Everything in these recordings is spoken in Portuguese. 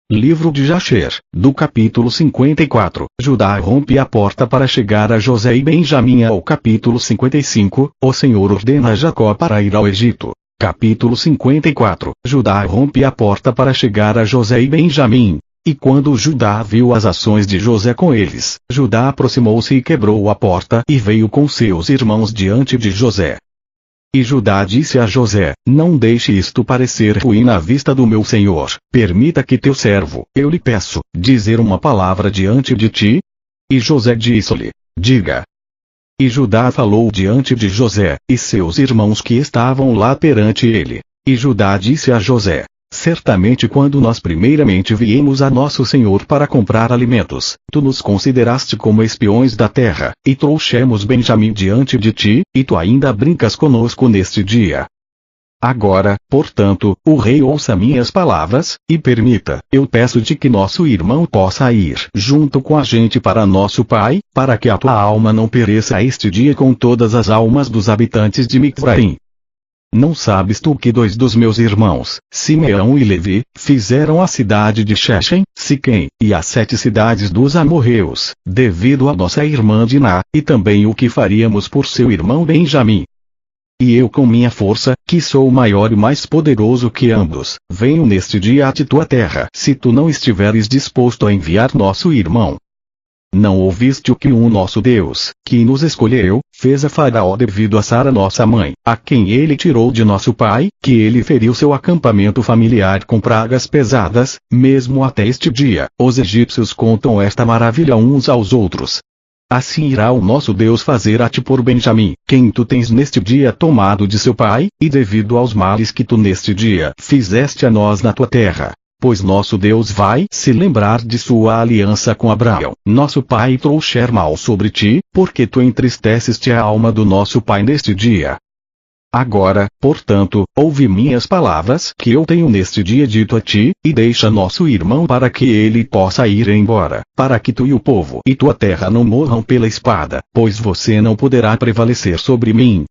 Livro de Jasher, do capítulo 54. Judá rompe a porta para chegar a José e Benjamim. Ao capítulo 55. O Senhor ordena a Jacó para ir ao Egito. Capítulo 54. Judá rompe a porta para chegar a José e Benjamim. E quando Judá viu as ações de José com eles, Judá aproximou-se e quebrou a porta e veio com seus irmãos diante de José. E Judá disse a José: não deixe isto parecer ruim à vista do meu senhor, permita que teu servo, eu lhe peço, dizer uma palavra diante de ti. E José disse-lhe: diga. E Judá falou diante de José, e seus irmãos que estavam lá perante ele. E Judá disse a José: certamente quando nós primeiramente viemos a nosso senhor para comprar alimentos, tu nos consideraste como espiões da terra, e trouxemos Benjamim diante de ti, e tu ainda brincas conosco neste dia. Agora, portanto, o rei ouça minhas palavras, e permita, eu peço-te que nosso irmão possa ir junto com a gente para nosso pai, para que a tua alma não pereça este dia com todas as almas dos habitantes de Mizraim. Não sabes tu que 2 dos meus irmãos, Simeão e Levi, fizeram a cidade de Shechem, Siquém, e as 7 cidades dos amorreus, devido a nossa irmã Diná, e também o que faríamos por seu irmão Benjamim. E eu com minha força, que sou maior e mais poderoso que ambos, venho neste dia a ti tua terra, se tu não estiveres disposto a enviar nosso irmão. Não ouviste o que o nosso Deus, que nos escolheu, fez a Faraó devido a Sara nossa mãe, a quem ele tirou de nosso pai, que ele feriu seu acampamento familiar com pragas pesadas, mesmo até este dia, os egípcios contam esta maravilha uns aos outros. Assim irá o nosso Deus fazer a ti por Benjamim, quem tu tens neste dia tomado de seu pai, e devido aos males que tu neste dia fizeste a nós na tua terra. Pois nosso Deus vai se lembrar de sua aliança com Abraão, nosso pai, e trouxer mal sobre ti, porque tu entristeceste a alma do nosso pai neste dia. Agora, portanto, ouve minhas palavras que eu tenho neste dia dito a ti, e deixa nosso irmão para que ele possa ir embora, para que tu e o povo e tua terra não morram pela espada, pois você não poderá prevalecer sobre mim.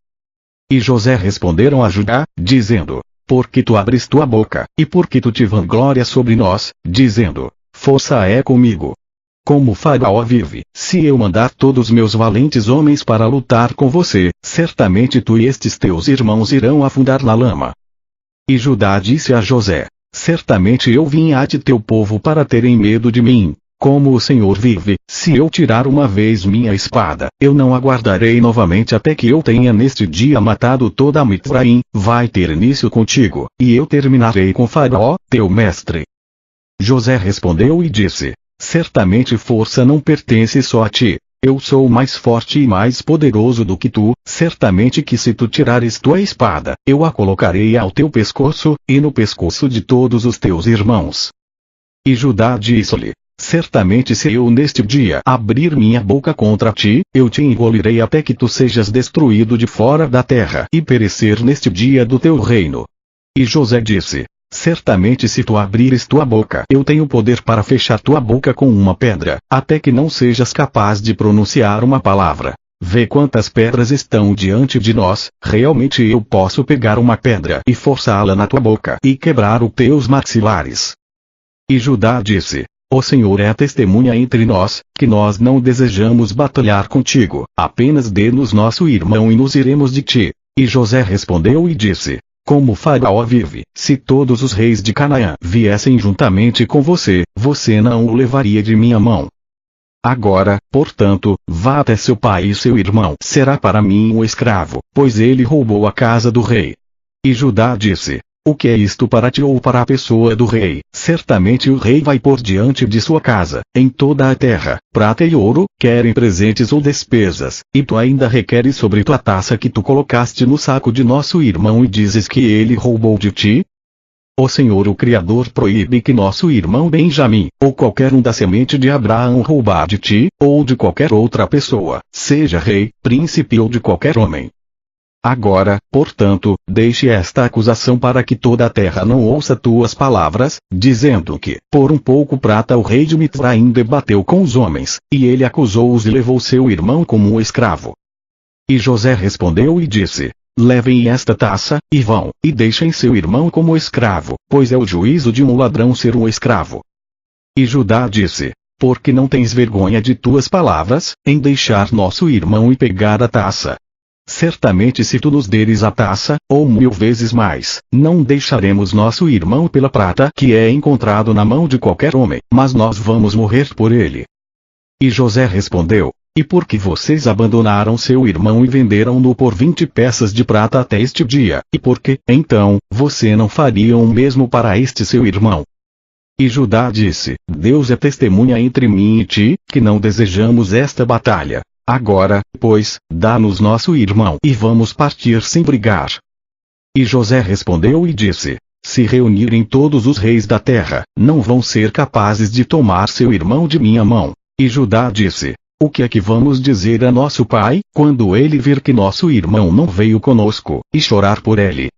E José responderam a Judá, dizendo: porque tu abres tua boca, e porque tu te vanglorias sobre nós, dizendo: força é comigo. Como Faraó vive, se eu mandar todos meus valentes homens para lutar com você, certamente tu e estes teus irmãos irão afundar na lama. E Judá disse a José: certamente eu vim a ti teu povo para terem medo de mim. Como o Senhor vive, se eu tirar uma vez minha espada, eu não aguardarei novamente até que eu tenha neste dia matado toda a Mizraim, vai ter início contigo, e eu terminarei com Faraó, teu mestre. José respondeu e disse: certamente força não pertence só a ti, eu sou mais forte e mais poderoso do que tu, certamente que se tu tirares tua espada, eu a colocarei ao teu pescoço, e no pescoço de todos os teus irmãos. E Judá disse-lhe: certamente se eu neste dia abrir minha boca contra ti, eu te engolirei até que tu sejas destruído de fora da terra e perecer neste dia do teu reino. E José disse: certamente se tu abrires tua boca, eu tenho poder para fechar tua boca com uma pedra, até que não sejas capaz de pronunciar uma palavra. Vê quantas pedras estão diante de nós, realmente eu posso pegar uma pedra e forçá-la na tua boca e quebrar os teus maxilares. E Judá disse: o Senhor é a testemunha entre nós, que nós não desejamos batalhar contigo, apenas dê-nos nosso irmão e nos iremos de ti. E José respondeu e disse: como Faraó vive, se todos os reis de Canaã viessem juntamente com você, você não o levaria de minha mão. Agora, portanto, vá até seu pai e seu irmão será para mim um escravo, pois ele roubou a casa do rei. E Judá disse: o que é isto para ti ou para a pessoa do rei? Certamente o rei vai pôr diante de sua casa, em toda a terra, prata e ouro, querem presentes ou despesas, e tu ainda requeres sobre tua taça que tu colocaste no saco de nosso irmão e dizes que ele roubou de ti? O Senhor o Criador proíbe que nosso irmão Benjamim, ou qualquer um da semente de Abraão roubar de ti, ou de qualquer outra pessoa, seja rei, príncipe ou de qualquer homem. Agora, portanto, deixe esta acusação para que toda a terra não ouça tuas palavras, dizendo que, por um pouco prata o rei de Mizraim debateu com os homens, e ele acusou-os e levou seu irmão como um escravo. E José respondeu e disse: levem esta taça, e vão, e deixem seu irmão como escravo, pois é o juízo de um ladrão ser um escravo. E Judá disse: Porque não tens vergonha de tuas palavras, em deixar nosso irmão e pegar a taça? Certamente se tu nos deres a taça, ou 1000 vezes mais, não deixaremos nosso irmão pela prata que é encontrado na mão de qualquer homem, mas nós vamos morrer por ele. E José respondeu: E por que vocês abandonaram seu irmão e venderam-no por 20 peças de prata até este dia? E por que, então, você não faria o mesmo para este seu irmão? E Judá disse: Deus é testemunha entre mim e ti, que não desejamos esta batalha. Agora, pois, dá-nos nosso irmão e vamos partir sem brigar. E José respondeu e disse: Se reunirem todos os reis da terra, não vão ser capazes de tomar seu irmão de minha mão. E Judá disse: O que é que vamos dizer a nosso pai, quando ele vir que nosso irmão não veio conosco, e chorar por ele?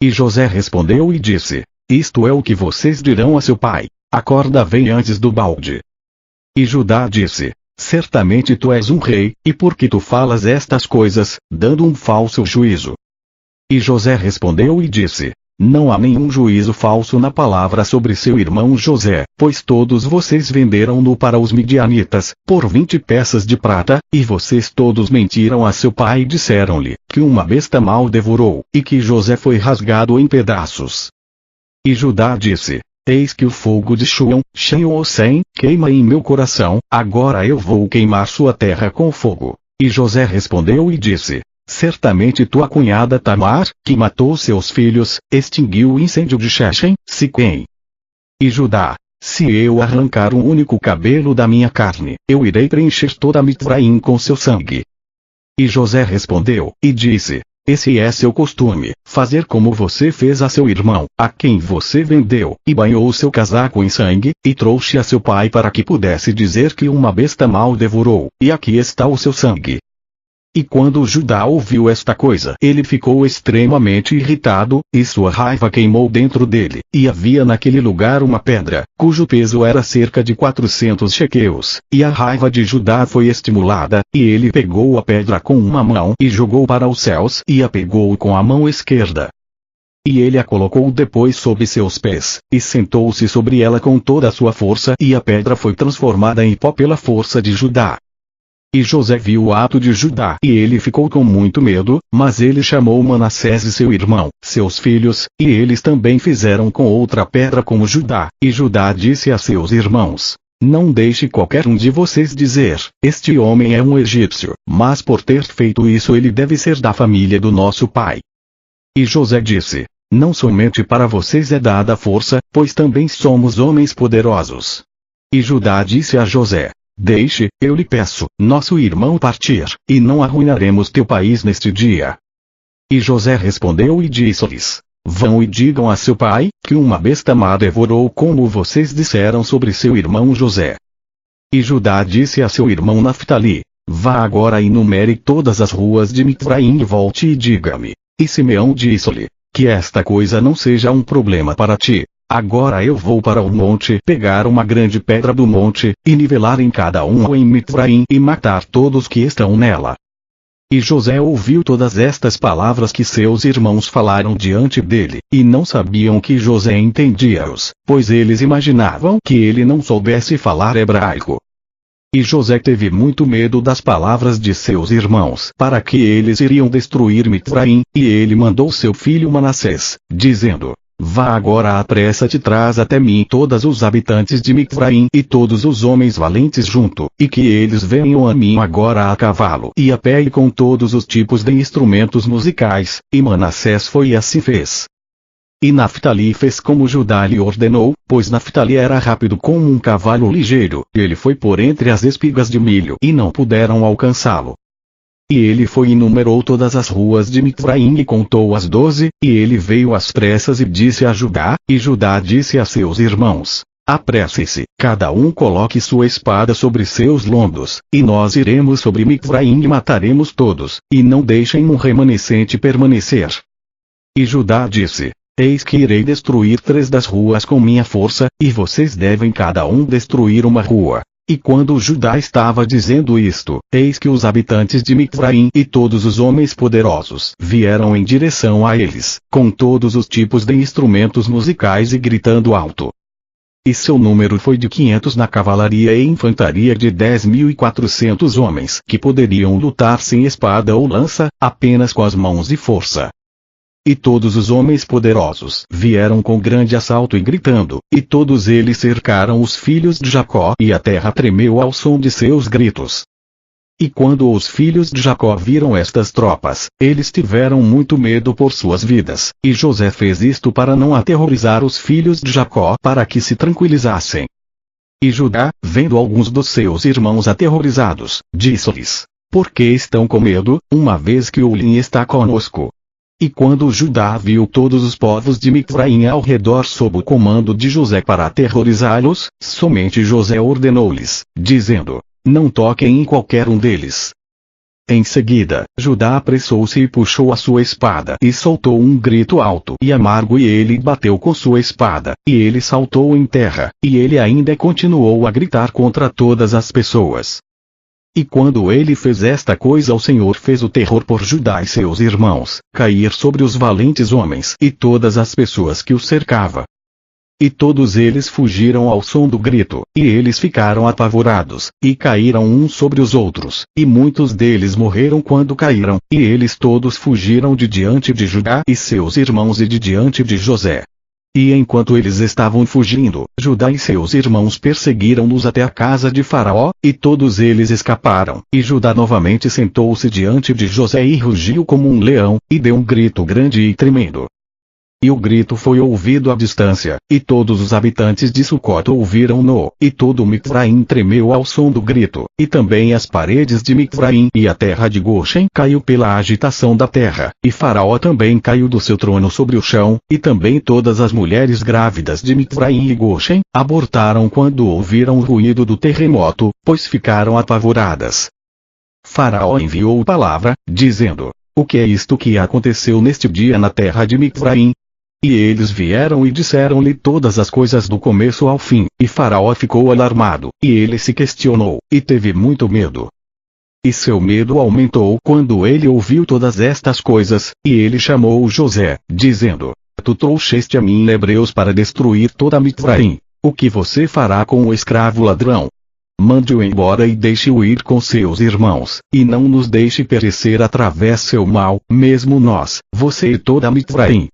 E José respondeu e disse: Isto é o que vocês dirão a seu pai: A corda vem antes do balde. E Judá disse: Certamente tu és um rei, e por que tu falas estas coisas, dando um falso juízo? E José respondeu e disse: Não há nenhum juízo falso na palavra sobre seu irmão José, pois todos vocês venderam-no para os midianitas, por 20 peças de prata, e vocês todos mentiram a seu pai e disseram-lhe, que uma besta mal devorou, e que José foi rasgado em pedaços. E Judá disse: Eis que o fogo de Shuam, cheio ou sem, queima em meu coração, agora eu vou queimar sua terra com fogo. E José respondeu e disse: Certamente tua cunhada Tamar, que matou seus filhos, extinguiu o incêndio de Shechem, Siquém. E Judá: Se eu arrancar um único cabelo da minha carne, eu irei preencher toda Mitzraim com seu sangue. E José respondeu, e disse: Esse é seu costume, fazer como você fez a seu irmão, a quem você vendeu, e banhou seu casaco em sangue, e trouxe a seu pai para que pudesse dizer que uma besta mal devorou, e aqui está o seu sangue. E quando Judá ouviu esta coisa, ele ficou extremamente irritado, e sua raiva queimou dentro dele, e havia naquele lugar uma pedra, cujo peso era cerca de 400 shequels, e a raiva de Judá foi estimulada, e ele pegou a pedra com uma mão e jogou para os céus, e a pegou com a mão esquerda. E ele a colocou depois sob seus pés, e sentou-se sobre ela com toda a sua força, e a pedra foi transformada em pó pela força de Judá. E José viu o ato de Judá e ele ficou com muito medo, mas ele chamou Manassés e seu irmão, seus filhos, e eles também fizeram com outra pedra como Judá. E Judá disse a seus irmãos: Não deixe qualquer um de vocês dizer, este homem é um egípcio, mas por ter feito isso ele deve ser da família do nosso pai. E José disse: Não somente para vocês é dada força, pois também somos homens poderosos. E Judá disse a José: Deixe, eu lhe peço, nosso irmão partir, e não arruinaremos teu país neste dia. E José respondeu e disse-lhes: Vão e digam a seu pai, que uma besta má devorou como vocês disseram sobre seu irmão José. E Judá disse a seu irmão Naftali: Vá agora e numere todas as ruas de Mitzraim e volte e diga-me. E Simeão disse-lhe: Que esta coisa não seja um problema para ti. Agora eu vou para o monte pegar uma grande pedra do monte, e nivelar em cada uma em Mitzraim e matar todos que estão nela. E José ouviu todas estas palavras que seus irmãos falaram diante dele, e não sabiam que José entendia-os, pois eles imaginavam que ele não soubesse falar hebraico. E José teve muito medo das palavras de seus irmãos para que eles iriam destruir Mitzraim, e ele mandou seu filho Manassés, dizendo: Vá agora apressa-te, traz até mim todos os habitantes de Mitzraim e todos os homens valentes junto, e que eles venham a mim agora a cavalo e a pé e com todos os tipos de instrumentos musicais. E Manassés foi e assim fez. E Naftali fez como Judá lhe ordenou, pois Naftali era rápido como um cavalo ligeiro, e ele foi por entre as espigas de milho e não puderam alcançá-lo. E ele foi e numerou todas as ruas de Mitzraim e contou as 12, e ele veio às pressas e disse a Judá, e Judá disse a seus irmãos: Apresse-se, cada um coloque sua espada sobre seus lombos, e nós iremos sobre Mitzraim e mataremos todos, e não deixem um remanescente permanecer. E Judá disse: Eis que irei destruir 3 das ruas com minha força, e vocês devem cada um destruir uma rua. E quando Judá estava dizendo isto, eis que os habitantes de Mitzraim e todos os homens poderosos vieram em direção a eles, com todos os tipos de instrumentos musicais e gritando alto. E seu número foi de 500 na cavalaria e infantaria de 10.400 homens que poderiam lutar sem espada ou lança, apenas com as mãos e força. E todos os homens poderosos vieram com grande assalto e gritando, e todos eles cercaram os filhos de Jacó e a terra tremeu ao som de seus gritos. E quando os filhos de Jacó viram estas tropas, eles tiveram muito medo por suas vidas, e José fez isto para não aterrorizar os filhos de Jacó para que se tranquilizassem. E Judá, vendo alguns dos seus irmãos aterrorizados, disse-lhes: Por que estão com medo, uma vez que Ulim está conosco? E quando Judá viu todos os povos de Mifraim ao redor sob o comando de José para aterrorizá-los, somente José ordenou-lhes, dizendo: Não toquem em qualquer um deles. Em seguida, Judá apressou-se e puxou a sua espada e soltou um grito alto e amargo e ele bateu com sua espada, e ele saltou em terra, e ele ainda continuou a gritar contra todas as pessoas. E quando ele fez esta coisa, o Senhor fez o terror por Judá e seus irmãos cair sobre os valentes homens e todas as pessoas que os cercavam. E todos eles fugiram ao som do grito, e eles ficaram apavorados, e caíram uns sobre os outros, e muitos deles morreram quando caíram, e eles todos fugiram de diante de Judá e seus irmãos e de diante de José. E enquanto eles estavam fugindo, Judá e seus irmãos perseguiram-nos até a casa de Faraó, e todos eles escaparam. E Judá novamente sentou-se diante de José e rugiu como um leão, e deu um grito grande e tremendo. E o grito foi ouvido à distância, e todos os habitantes de Sucote ouviram-no, e todo Mifraim tremeu ao som do grito, e também as paredes de Mifraim e a terra de Goshen caiu pela agitação da terra, e Faraó também caiu do seu trono sobre o chão, e também todas as mulheres grávidas de Mifraim e Goshen abortaram quando ouviram o ruído do terremoto, pois ficaram apavoradas. Faraó enviou palavra, dizendo: O que é isto que aconteceu neste dia na terra de Mifraim? E eles vieram e disseram-lhe todas as coisas do começo ao fim, e Faraó ficou alarmado, e ele se questionou, e teve muito medo. E seu medo aumentou quando ele ouviu todas estas coisas, e ele chamou José, dizendo: Tu trouxeste a mim hebreus para destruir toda Mifraim. O que você fará com o escravo ladrão? Mande-o embora e deixe-o ir com seus irmãos, e não nos deixe perecer através seu mal, mesmo nós, você e toda Mifraim.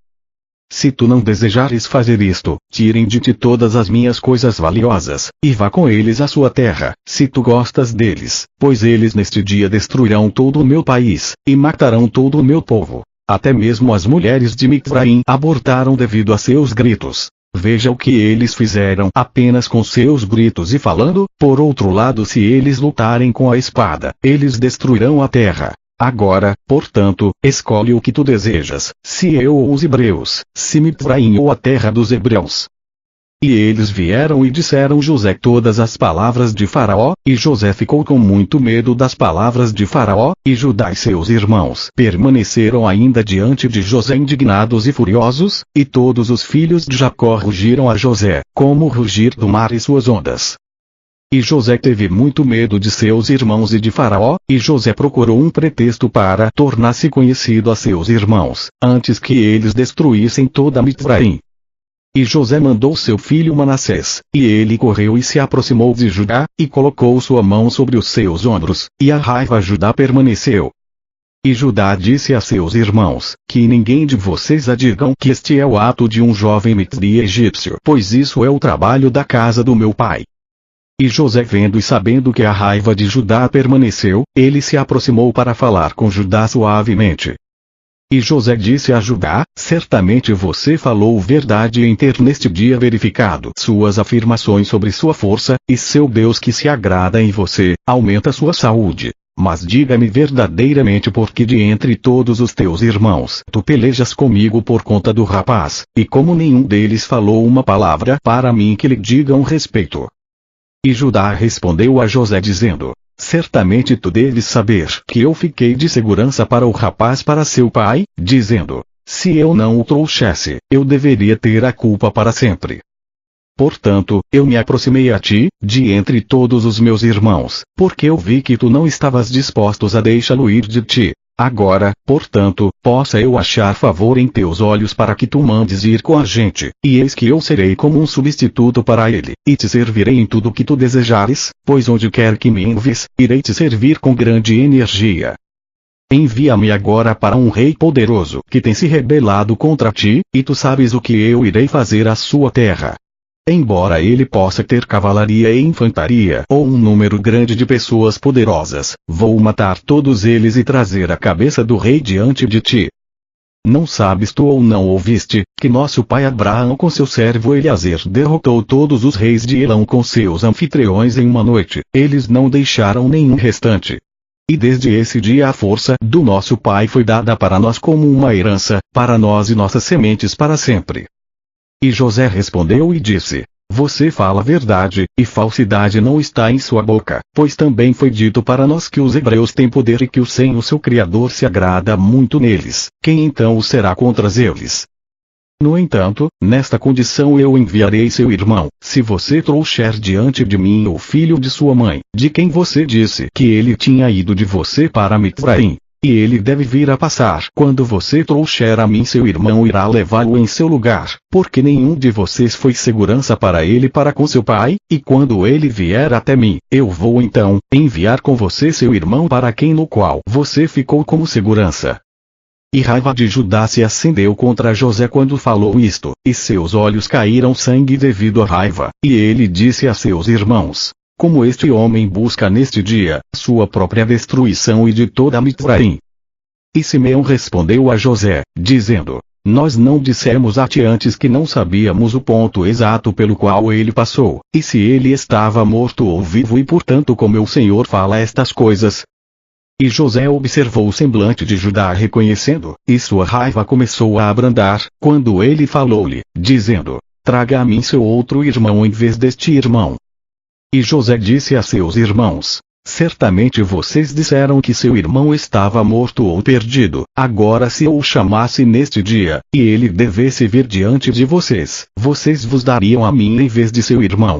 Se tu não desejares fazer isto, tirem de ti todas as minhas coisas valiosas, e vá com eles à sua terra, se tu gostas deles, pois eles neste dia destruirão todo o meu país, e matarão todo o meu povo. Até mesmo as mulheres de Mifraim abortaram devido a seus gritos. Veja o que eles fizeram apenas com seus gritos e falando. Por outro lado, se eles lutarem com a espada, eles destruirão a terra. Agora, portanto, escolhe o que tu desejas, se eu ou os hebreus, se Mifraim ou a terra dos hebreus. E eles vieram e disseram José todas as palavras de Faraó, e José ficou com muito medo das palavras de Faraó, e Judá e seus irmãos permaneceram ainda diante de José indignados e furiosos, e todos os filhos de Jacó rugiram a José, como o rugir do mar e suas ondas. E José teve muito medo de seus irmãos e de Faraó, e José procurou um pretexto para tornar-se conhecido a seus irmãos, antes que eles destruíssem toda Mifraim. E José mandou seu filho Manassés, e ele correu e se aproximou de Judá, e colocou sua mão sobre os seus ombros, e a raiva de Judá permaneceu. E Judá disse a seus irmãos: Que ninguém de vocês a digam que este é o ato de um jovem mitri egípcio, pois isso é o trabalho da casa do meu pai. E José, vendo e sabendo que a raiva de Judá permaneceu, ele se aproximou para falar com Judá suavemente. E José disse a Judá: Certamente você falou verdade em ter neste dia verificado suas afirmações sobre sua força, e seu Deus que se agrada em você, aumenta sua saúde. Mas diga-me verdadeiramente por que de entre todos os teus irmãos tu pelejas comigo por conta do rapaz, e como nenhum deles falou uma palavra para mim que lhe digam respeito. E Judá respondeu a José dizendo: Certamente tu deves saber que eu fiquei de segurança para o rapaz para seu pai, dizendo: Se eu não o trouxesse, eu deveria ter a culpa para sempre. Portanto, eu me aproximei a ti, de entre todos os meus irmãos, porque eu vi que tu não estavas dispostos a deixá-lo ir de ti. Agora, portanto, possa eu achar favor em teus olhos para que tu mandes ir com a gente, e eis que eu serei como um substituto para ele, e te servirei em tudo o que tu desejares, pois onde quer que me envies, irei te servir com grande energia. Envia-me agora para um rei poderoso que tem se rebelado contra ti, e tu sabes o que eu irei fazer à sua terra. Embora ele possa ter cavalaria e infantaria ou um número grande de pessoas poderosas, vou matar todos eles e trazer a cabeça do rei diante de ti. Não sabes tu ou não ouviste, que nosso pai Abraão com seu servo Eliezer derrotou todos os reis de Elão com seus anfitriões em uma noite, eles não deixaram nenhum restante. E desde esse dia a força do nosso pai foi dada para nós como uma herança, para nós e nossas sementes para sempre. E José respondeu e disse: Você fala verdade, e falsidade não está em sua boca, pois também foi dito para nós que os hebreus têm poder e que o Senhor seu Criador se agrada muito neles, quem então o será contra eles? No entanto, nesta condição eu enviarei seu irmão, se você trouxer diante de mim o filho de sua mãe, de quem você disse que ele tinha ido de você para Mitzraim. E ele deve vir a passar. Quando você trouxer a mim seu irmão irá levá-lo em seu lugar, porque nenhum de vocês foi segurança para ele para com seu pai, e quando ele vier até mim, eu vou então enviar com você seu irmão para quem no qual você ficou como segurança. E raiva de Judá se acendeu contra José quando falou isto, e seus olhos caíram sangue devido à raiva, e ele disse a seus irmãos: Como este homem busca neste dia, sua própria destruição e de toda Mitzraim. E Simeão respondeu a José, dizendo: Nós não dissemos a ti antes que não sabíamos o ponto exato pelo qual ele passou, e se ele estava morto ou vivo e portanto como o Senhor fala estas coisas. E José observou o semblante de Judá reconhecendo, e sua raiva começou a abrandar, quando ele falou-lhe, dizendo: Traga a mim seu outro irmão em vez deste irmão. E José disse a seus irmãos: Certamente vocês disseram que seu irmão estava morto ou perdido, agora se eu o chamasse neste dia, e ele devesse vir diante de vocês, vocês vos dariam a mim em vez de seu irmão.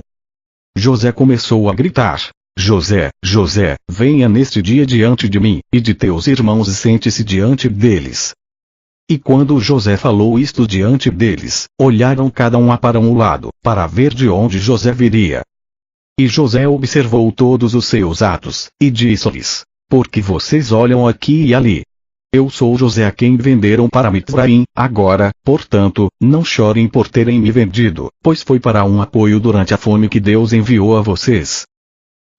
José começou a gritar: José, José, venha neste dia diante de mim, e de teus irmãos e sente-se diante deles. E quando José falou isto diante deles, olharam cada um para um lado, para ver de onde José viria. E José observou todos os seus atos, e disse-lhes: Por que vocês olham aqui e ali? Eu sou José a quem venderam para Mitzraim, agora, portanto, não chorem por terem me vendido, pois foi para um apoio durante a fome que Deus enviou a vocês.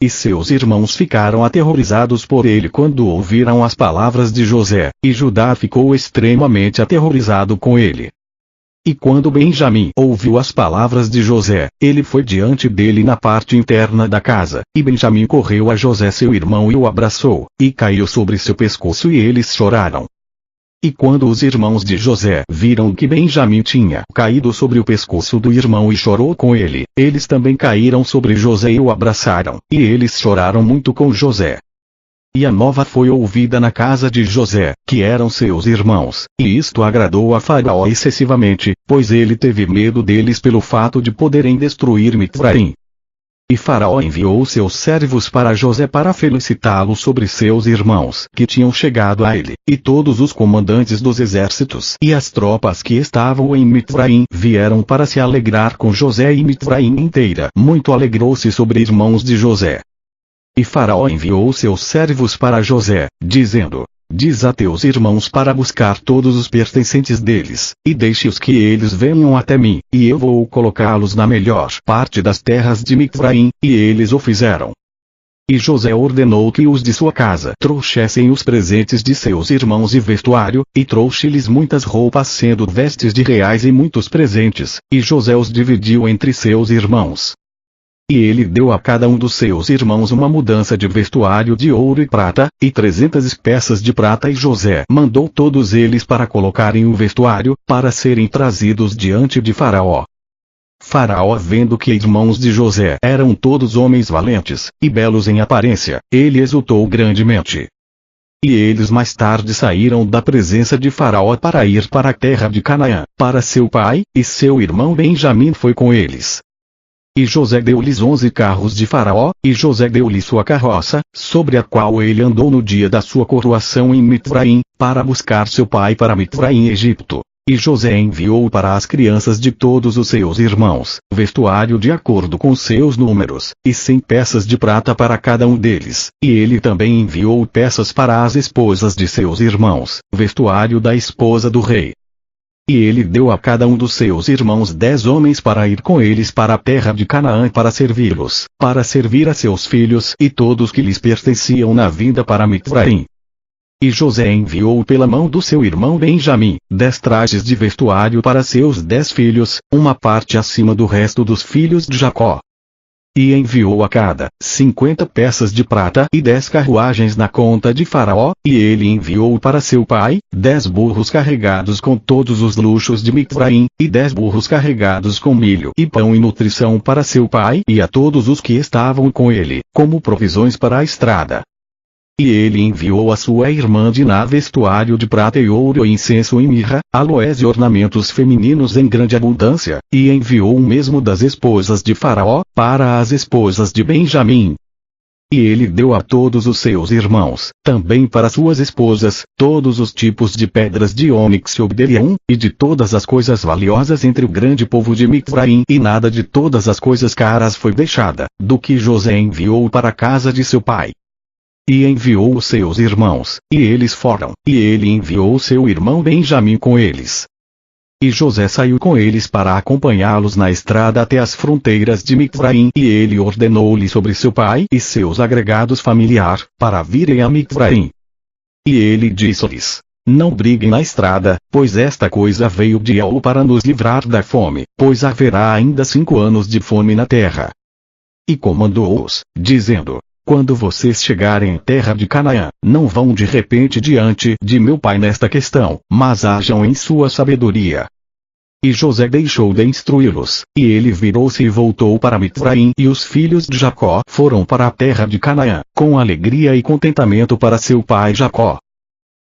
E seus irmãos ficaram aterrorizados por ele quando ouviram as palavras de José, e Judá ficou extremamente aterrorizado com ele. E quando Benjamim ouviu as palavras de José, ele foi diante dele na parte interna da casa, e Benjamim correu a José seu irmão e o abraçou, e caiu sobre seu pescoço e eles choraram. E quando os irmãos de José viram que Benjamim tinha caído sobre o pescoço do irmão e chorou com ele, eles também caíram sobre José e o abraçaram, e eles choraram muito com José. E a nova foi ouvida na casa de José, que eram seus irmãos, e isto agradou a Faraó excessivamente, pois ele teve medo deles pelo fato de poderem destruir Mitzraim. E Faraó enviou seus servos para José para felicitá-lo sobre seus irmãos que tinham chegado a ele, e todos os comandantes dos exércitos e as tropas que estavam em Mitzraim vieram para se alegrar com José, e Mitzraim inteira muito alegrou-se sobre irmãos de José. E Faraó enviou seus servos para José, dizendo: Diz a teus irmãos para buscar todos os pertencentes deles, e deixe-os que eles venham até mim, e eu vou colocá-los na melhor parte das terras de Mitzraim, e eles o fizeram. E José ordenou que os de sua casa trouxessem os presentes de seus irmãos e vestuário, e trouxe-lhes muitas roupas sendo vestes de reais e muitos presentes, e José os dividiu entre seus irmãos. E ele deu a cada um dos seus irmãos uma mudança de vestuário de ouro e prata, e 300 peças de prata, e José mandou todos eles para colocarem o vestuário, para serem trazidos diante de Faraó. Faraó, vendo que irmãos de José eram todos homens valentes, e belos em aparência, ele exultou grandemente. E eles mais tarde saíram da presença de Faraó para ir para a terra de Canaã, para seu pai, e seu irmão Benjamim foi com eles. E José deu-lhes 11 carros de Faraó, e José deu-lhe sua carroça, sobre a qual ele andou no dia da sua coroação em Mitzraim, para buscar seu pai para Mitzraim, Egipto. E José enviou para as crianças de todos os seus irmãos, vestuário de acordo com seus números, e 100 peças de prata para cada um deles. E ele também enviou peças para as esposas de seus irmãos, vestuário da esposa do rei. E ele deu a cada um dos seus irmãos 10 homens para ir com eles para a terra de Canaã para servi-los, para servir a seus filhos e todos que lhes pertenciam na vinda para Mitzraim. E José enviou pela mão do seu irmão Benjamim 10 trajes de vestuário para seus 10 filhos, uma parte acima do resto dos filhos de Jacó. E enviou a cada 50 peças de prata e 10 carruagens na conta de Faraó, e ele enviou para seu pai 10 burros carregados com todos os luxos de Mitzraim, e 10 burros carregados com milho e pão e nutrição para seu pai e a todos os que estavam com ele, como provisões para a estrada. E ele enviou a sua irmã Diná vestuário de prata e ouro e incenso e mirra, aloés e ornamentos femininos em grande abundância, e enviou o mesmo das esposas de Faraó, para as esposas de Benjamim. E ele deu a todos os seus irmãos, também para suas esposas, todos os tipos de pedras de ônix e obdelion, e de todas as coisas valiosas entre o grande povo de Mitzraim, e nada de todas as coisas caras foi deixada, do que José enviou para a casa de seu pai. E enviou os seus irmãos, e eles foram, e ele enviou seu irmão Benjamim com eles. E José saiu com eles para acompanhá-los na estrada até as fronteiras de Mitzraim, e ele ordenou-lhe sobre seu pai e seus agregados familiar, para virem a Mitzraim. E ele disse-lhes: não briguem na estrada, pois esta coisa veio de Yahweh para nos livrar da fome, pois haverá ainda 5 anos de fome na terra. E comandou-os, dizendo: quando vocês chegarem em terra de Canaã, não vão de repente diante de meu pai nesta questão, mas ajam em sua sabedoria. E José deixou de instruí-los, e ele virou-se e voltou para Mitzraim, e os filhos de Jacó foram para a terra de Canaã, com alegria e contentamento para seu pai Jacó.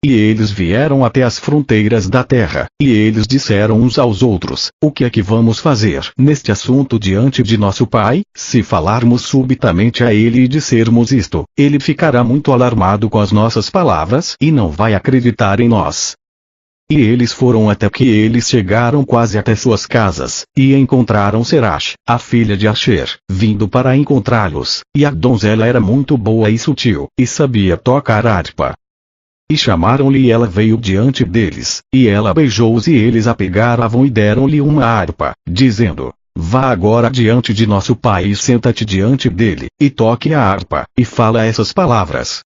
E eles vieram até as fronteiras da terra, e eles disseram uns aos outros: o que é que vamos fazer neste assunto diante de nosso pai? Se falarmos subitamente a ele e dissermos isto, ele ficará muito alarmado com as nossas palavras e não vai acreditar em nós. E eles foram até que eles chegaram quase até suas casas, e encontraram Serache, a filha de Asher, vindo para encontrá-los, e a donzela era muito boa e sutil, e sabia tocar harpa. E chamaram-lhe e ela veio diante deles, e ela beijou-os e eles a pegaram e deram-lhe uma harpa, dizendo: vá agora diante de nosso pai e senta-te diante dele, e toque a harpa, e fala essas palavras.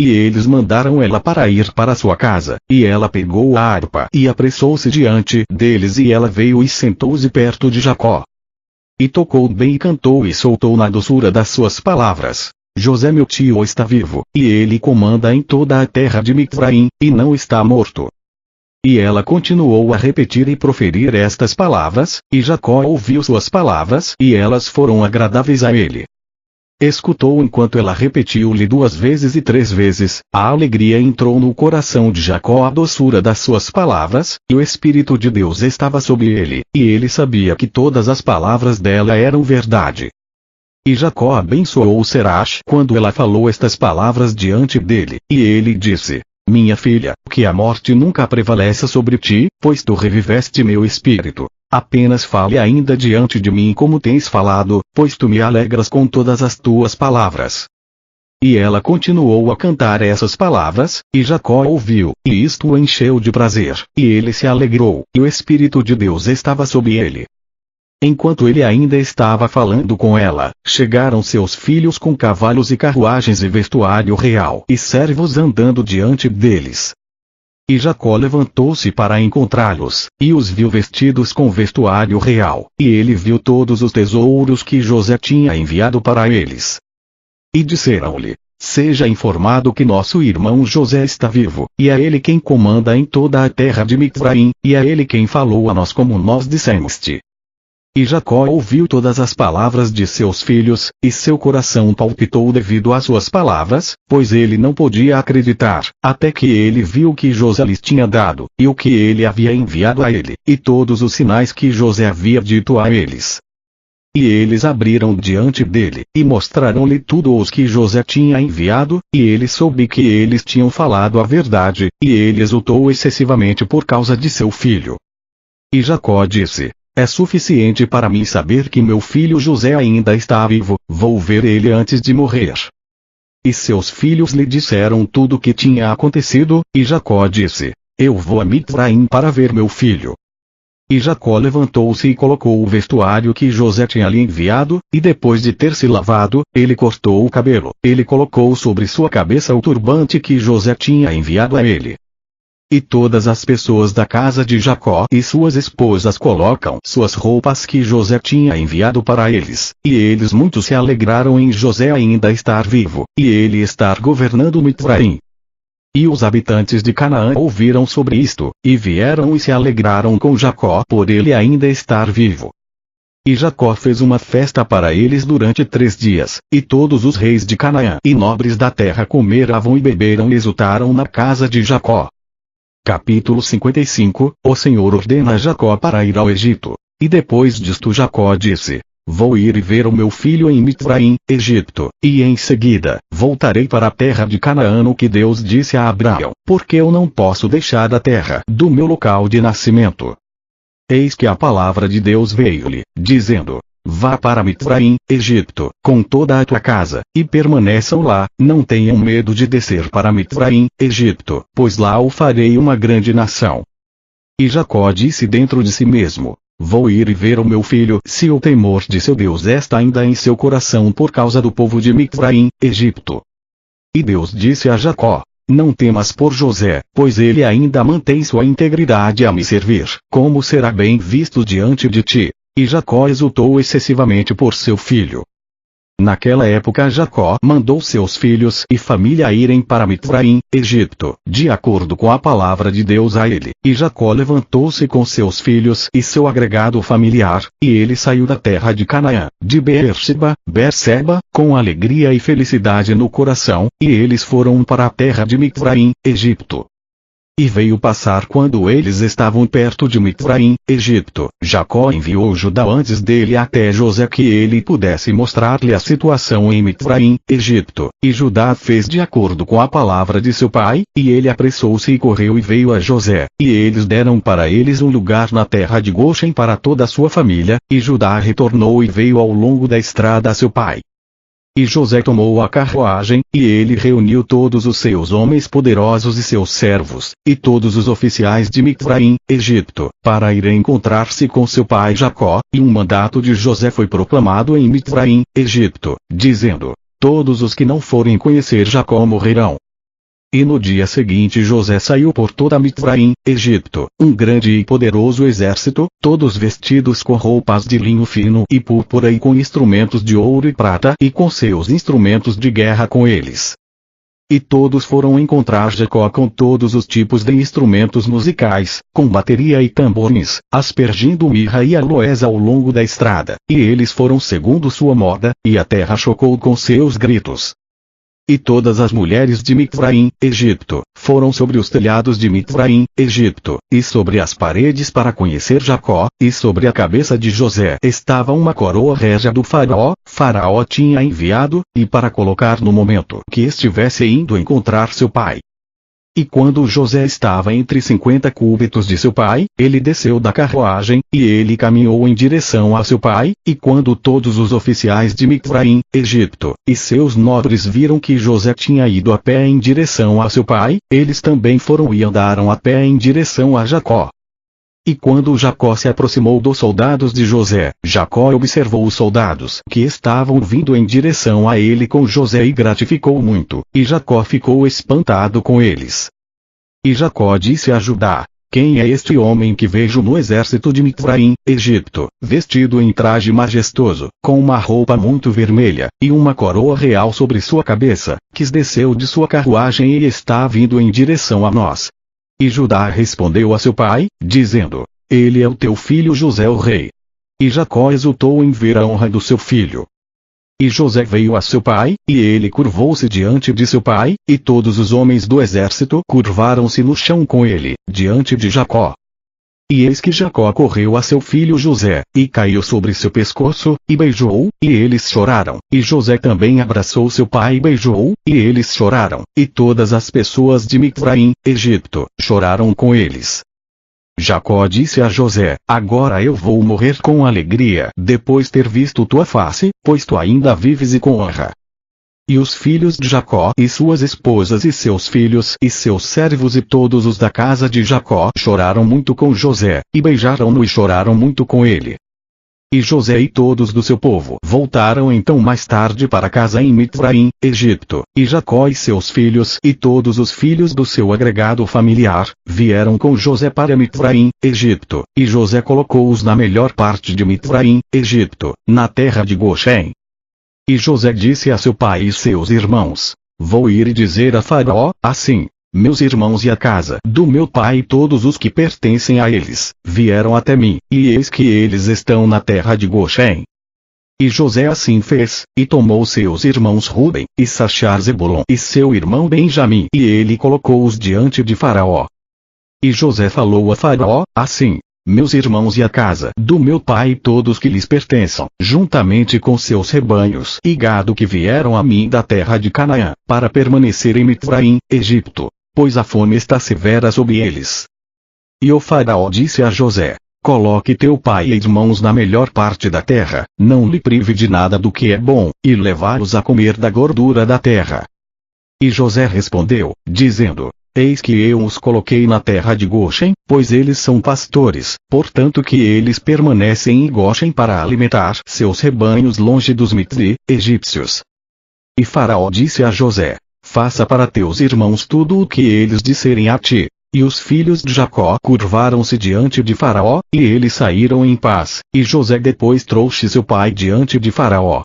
E eles mandaram ela para ir para sua casa, e ela pegou a harpa e apressou-se diante deles e ela veio e sentou-se perto de Jacó. E tocou bem e cantou e soltou na doçura das suas palavras: José meu tio está vivo, e ele comanda em toda a terra de Mitzraim, e não está morto. E ela continuou a repetir e proferir estas palavras, e Jacó ouviu suas palavras e elas foram agradáveis a ele. Escutou enquanto ela repetiu-lhe 2 vezes e 3 vezes, a alegria entrou no coração de Jacó à doçura das suas palavras, e o Espírito de Deus estava sobre ele, e ele sabia que todas as palavras dela eram verdade. E Jacó abençoou Serache quando ela falou estas palavras diante dele, e ele disse: minha filha, que a morte nunca prevaleça sobre ti, pois tu reviveste meu espírito. Apenas fale ainda diante de mim como tens falado, pois tu me alegras com todas as tuas palavras. E ela continuou a cantar essas palavras, e Jacó ouviu, e isto o encheu de prazer, e ele se alegrou, e o Espírito de Deus estava sobre ele. Enquanto ele ainda estava falando com ela, chegaram seus filhos com cavalos e carruagens e vestuário real e servos andando diante deles. E Jacó levantou-se para encontrá-los, e os viu vestidos com vestuário real, e ele viu todos os tesouros que José tinha enviado para eles. E disseram-lhe: seja informado que nosso irmão José está vivo, e é ele quem comanda em toda a terra de Mitzraim, e é ele quem falou a nós como nós dissemos-te. E Jacó ouviu todas as palavras de seus filhos, e seu coração palpitou devido às suas palavras, pois ele não podia acreditar, até que ele viu o que José lhes tinha dado, e o que ele havia enviado a ele, e todos os sinais que José havia dito a eles. e eles abriram diante dele, e mostraram-lhe tudo os que José tinha enviado, e ele soube que eles tinham falado a verdade, e ele exultou excessivamente por causa de seu filho. E Jacó disse: é suficiente para mim saber que meu filho José ainda está vivo, vou ver ele antes de morrer. E seus filhos lhe disseram tudo o que tinha acontecido, e Jacó disse: eu vou a Mitzraim para ver meu filho. E Jacó levantou-se e colocou o vestuário que José tinha lhe enviado, e depois de ter se lavado, ele cortou o cabelo. Ele colocou sobre sua cabeça o turbante que José tinha enviado a ele. E todas as pessoas da casa de Jacó e suas esposas colocam suas roupas que José tinha enviado para eles, e eles muito se alegraram em José ainda estar vivo, e ele estar governando Mitzraim. E os habitantes de Canaã ouviram sobre isto, e vieram e se alegraram com Jacó por ele ainda estar vivo. E Jacó fez uma festa para eles durante 3 dias, e todos os reis de Canaã e nobres da terra comeram e beberam e exultaram na casa de Jacó. Capítulo 55 O Senhor ordena a Jacó para ir ao Egito. E depois disto Jacó disse: vou ir e ver o meu filho em Mitzraim, Egito, e em seguida, voltarei para a terra de Canaã, o que Deus disse a Abraão, porque eu não posso deixar a terra do meu local de nascimento. Eis que a palavra de Deus veio-lhe, dizendo: vá para Mitzraim, Egito, com toda a tua casa, e permaneçam lá, não tenham medo de descer para Mitzraim, Egito, pois lá o farei uma grande nação. E Jacó disse dentro de si mesmo: vou ir e ver o meu filho, se o temor de seu Deus está ainda em seu coração por causa do povo de Mitzraim, Egito. E Deus disse a Jacó: não temas por José, pois ele ainda mantém sua integridade a me servir, como será bem visto diante de ti. E Jacó exultou excessivamente por seu filho. Naquela época Jacó mandou seus filhos e família irem para Mitzraim, Egito, de acordo com a palavra de Deus a ele. E Jacó levantou-se com seus filhos e seu agregado familiar, e ele saiu da terra de Canaã, de Beerseba, com alegria e felicidade no coração, e eles foram para a terra de Mitzraim, Egito. E veio passar quando eles estavam perto de Mitzraim, Egito, Jacó enviou Judá antes dele até José que ele pudesse mostrar-lhe a situação em Mitzraim, Egito, e Judá fez de acordo com a palavra de seu pai, e ele apressou-se e correu e veio a José, e eles deram para eles um lugar na terra de Goshen para toda a sua família, e Judá retornou e veio ao longo da estrada a seu pai. E José tomou a carruagem, e ele reuniu todos os seus homens poderosos e seus servos, e todos os oficiais de Mitzraim, Egito, para ir encontrar-se com seu pai Jacó, e um mandato de José foi proclamado em Mitzraim, Egito, dizendo: todos os que não forem conhecer Jacó morrerão. E no dia seguinte José saiu por toda Mitzraim, Egito, um grande e poderoso exército, todos vestidos com roupas de linho fino e púrpura e com instrumentos de ouro e prata e com seus instrumentos de guerra com eles. E todos foram encontrar Jacó com todos os tipos de instrumentos musicais, com bateria e tamborins, aspergindo mirra e aloés ao longo da estrada, e eles foram segundo sua moda, e a terra chocou com seus gritos. E todas as mulheres de Mitzraim, Egito, foram sobre os telhados de Mitzraim, Egito, e sobre as paredes para conhecer Jacó, e sobre a cabeça de José estava uma coroa régia do faraó tinha enviado, e para colocar no momento que estivesse indo encontrar seu pai. E quando José estava entre 50 cúbitos de seu pai, ele desceu da carruagem, e ele caminhou em direção a seu pai, e quando todos os oficiais de Mitzraim, Egito, e seus nobres viram que José tinha ido a pé em direção a seu pai, eles também foram e andaram a pé em direção a Jacó. E quando Jacó se aproximou dos soldados de José, Jacó observou os soldados que estavam vindo em direção a ele com José e gratificou muito, e Jacó ficou espantado com eles. E Jacó disse a Judá: quem é este homem que vejo no exército de Mitzraim, Egito, vestido em traje majestoso, com uma roupa muito vermelha, e uma coroa real sobre sua cabeça, que desceu de sua carruagem e está vindo em direção a nós? E Judá respondeu a seu pai, dizendo: ele é o teu filho José o rei. E Jacó exultou em ver a honra do seu filho. E José veio a seu pai, e ele curvou-se diante de seu pai, e todos os homens do exército curvaram-se no chão com ele, diante de Jacó. E eis que Jacó correu a seu filho José, e caiu sobre seu pescoço, e beijou-o, e eles choraram. E José também abraçou seu pai e beijou-o, e eles choraram. E todas as pessoas de Mitzraim, Egito, choraram com eles. Jacó disse a José: agora eu vou morrer com alegria, depois ter visto tua face, pois tu ainda vives e com honra. E os filhos de Jacó e suas esposas e seus filhos e seus servos e todos os da casa de Jacó choraram muito com José, e beijaram-no e choraram muito com ele. E José e todos do seu povo voltaram então mais tarde para casa em Mitzraim, Egito, e Jacó e seus filhos e todos os filhos do seu agregado familiar, vieram com José para Mitzraim, Egito, e José colocou-os na melhor parte de Mitzraim, Egito, na terra de Goshen. E José disse a seu pai e seus irmãos: vou ir e dizer a Faraó, assim, meus irmãos e a casa do meu pai e todos os que pertencem a eles, vieram até mim, e eis que eles estão na terra de Goshen. E José assim fez, e tomou seus irmãos Ruben, e Sachar Zebulon e seu irmão Benjamim, e ele colocou-os diante de Faraó. E José falou a Faraó, assim, meus irmãos e a casa do meu pai e todos que lhes pertençam, juntamente com seus rebanhos e gado que vieram a mim da terra de Canaã, para permanecer em Mitzraim, Egito, pois a fome está severa sobre eles. E o Faraó disse a José: coloque teu pai e irmãos na melhor parte da terra, não lhe prive de nada do que é bom, e levá-los a comer da gordura da terra. E José respondeu, dizendo: eis que eu os coloquei na terra de Goshen, pois eles são pastores, portanto que eles permanecem em Goshen para alimentar seus rebanhos longe dos Mitzri, egípcios. E Faraó disse a José: faça para teus irmãos tudo o que eles disserem a ti. E os filhos de Jacó curvaram-se diante de Faraó, e eles saíram em paz, e José depois trouxe seu pai diante de Faraó.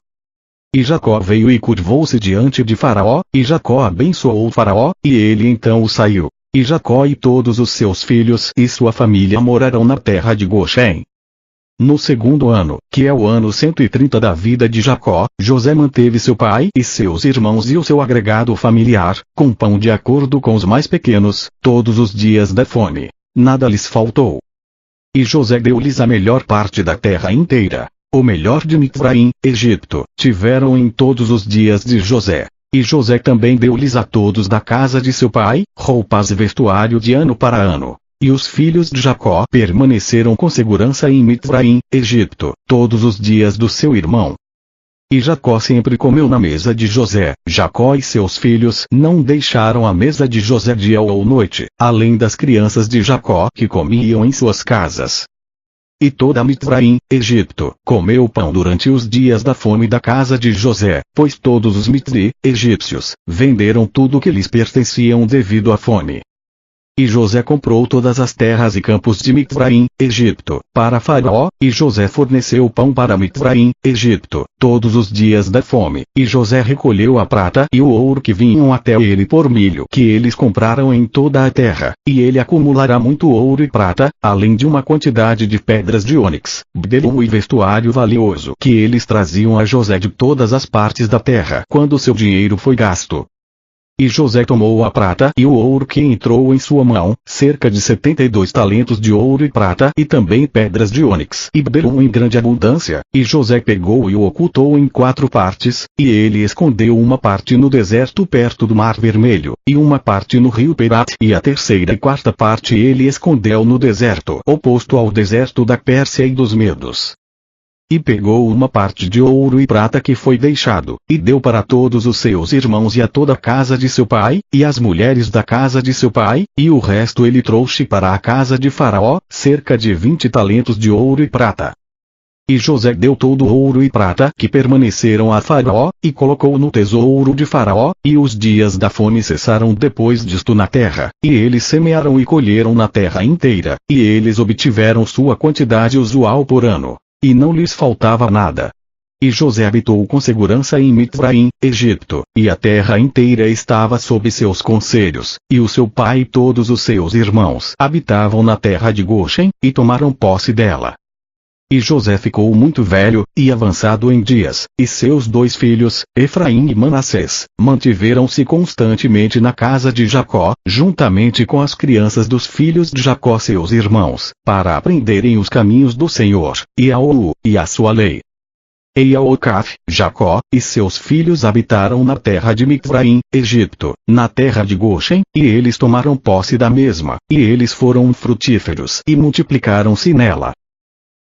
E Jacó veio e curvou-se diante de Faraó, e Jacó abençoou Faraó, e ele então o saiu. E Jacó e todos os seus filhos e sua família morarão na terra de Goshen. No segundo ano, que é o ano 130 da vida de Jacó, José manteve seu pai e seus irmãos e o seu agregado familiar, com pão de acordo com os mais pequenos, todos os dias da fome. Nada lhes faltou. E José deu-lhes a melhor parte da terra inteira. O melhor de Mitzraim, Egito, tiveram em todos os dias de José. E José também deu-lhes a todos da casa de seu pai, roupas e vestuário de ano para ano. E os filhos de Jacó permaneceram com segurança em Mitzraim, Egito, todos os dias do seu irmão. E Jacó sempre comeu na mesa de José. Jacó e seus filhos não deixaram a mesa de José dia ou noite, além das crianças de Jacó que comiam em suas casas. E toda Mitzraim, Egito, comeu pão durante os dias da fome da casa de José, pois todos os Mitzri, egípcios, venderam tudo que lhes pertenciam devido à fome. E José comprou todas as terras e campos de Mitzraim, Egito, para Faraó, e José forneceu pão para Mitzraim, Egito, todos os dias da fome, e José recolheu a prata e o ouro que vinham até ele por milho que eles compraram em toda a terra, e ele acumulará muito ouro e prata, além de uma quantidade de pedras de ônix, bdelum e vestuário valioso que eles traziam a José de todas as partes da terra quando seu dinheiro foi gasto. E José tomou a prata e o ouro que entrou em sua mão, cerca de 72 talentos de ouro e prata e também pedras de ônix e bdelum em grande abundância, e José pegou e o ocultou em 4 partes, e ele escondeu uma parte no deserto perto do Mar Vermelho, e uma parte no rio Perat, e a terceira e quarta parte ele escondeu no deserto oposto ao deserto da Pérsia e dos Medos. E pegou uma parte de ouro e prata que foi deixado, e deu para todos os seus irmãos e a toda a casa de seu pai, e as mulheres da casa de seu pai, e o resto ele trouxe para a casa de Faraó, cerca de 20 talentos de ouro e prata. E José deu todo o ouro e prata que permaneceram a Faraó, e colocou no tesouro de Faraó, e os dias da fome cessaram depois disto na terra, e eles semearam e colheram na terra inteira, e eles obtiveram sua quantidade usual por ano. E não lhes faltava nada. E José habitou com segurança em Mitzraim, Egito, e a terra inteira estava sob seus conselhos, e o seu pai e todos os seus irmãos habitavam na terra de Goshen, e tomaram posse dela. E José ficou muito velho, e avançado em dias, e seus 2 filhos, Efraim e Manassés, mantiveram-se constantemente na casa de Jacó, juntamente com as crianças dos filhos de Jacó seus irmãos, para aprenderem os caminhos do Senhor, e a sua lei. E Aocaf, Jacó, e seus filhos habitaram na terra de Mizraim, Egito, na terra de Goshen, e eles tomaram posse da mesma, e eles foram frutíferos e multiplicaram-se nela.